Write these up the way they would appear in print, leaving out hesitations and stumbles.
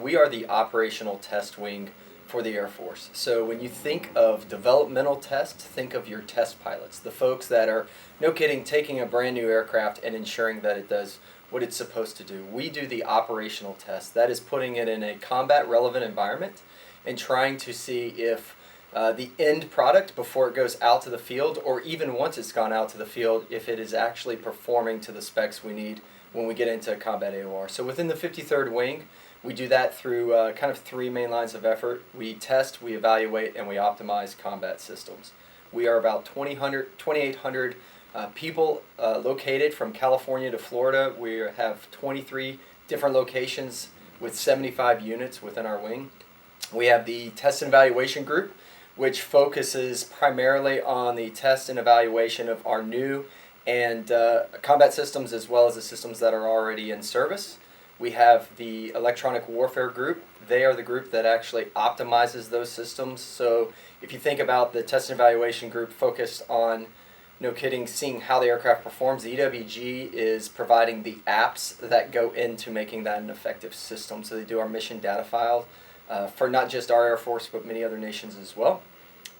We are the operational test wing for the Air Force. So when you think of developmental tests, think of your test pilots, the folks that are, no kidding, taking a brand new aircraft and ensuring that it does what it's supposed to do. We do the operational test. That is putting it in a combat relevant environment and trying to see if the end product before it goes out to the field, or even once it's gone out to the field, if it is actually performing to the specs we need when we get into combat AOR. So within the 53rd Wing, we do that through kind of three main lines of effort. We test, we evaluate, and we optimize combat systems. We are about 2,800 people located from California to Florida. We have 23 different locations with 75 units within our wing. We have the test and evaluation group, which focuses primarily on the test and evaluation of our new and combat systems, as well as the systems that are already in service. We have the electronic warfare group. They are the group that actually optimizes those systems. So if you think about the test and evaluation group focused on, no kidding, seeing how the aircraft performs, the EWG is providing the apps that go into making that an effective system. So they do our mission data file for not just our Air Force, but many other nations as well.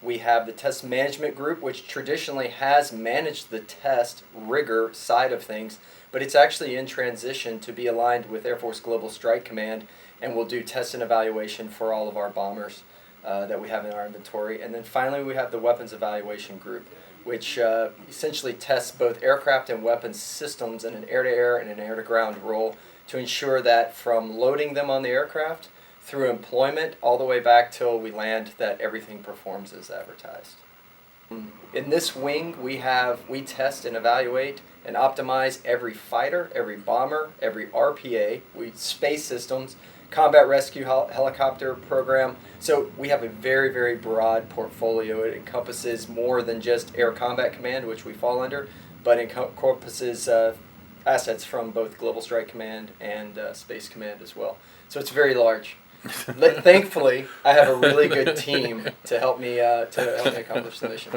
We have the test management group, which traditionally has managed the test rigor side of things, but it's actually in transition to be aligned with Air Force Global Strike Command, and we'll do test and evaluation for all of our bombers that we have in our inventory. And then finally, we have the weapons evaluation group, which essentially tests both aircraft and weapons systems in an air-to-air and an air-to-ground role to ensure that from loading them on the aircraft through employment all the way back till we land, that everything performs as advertised. In this wing, we test and evaluate and optimize every fighter, every bomber, every RPA, space systems, combat rescue helicopter program. So we have a very, very broad portfolio. It encompasses more than just Air Combat Command, which we fall under, but encompasses assets from both Global Strike Command and Space Command as well. So it's very large. Thankfully, I have a really good team to help me accomplish the mission.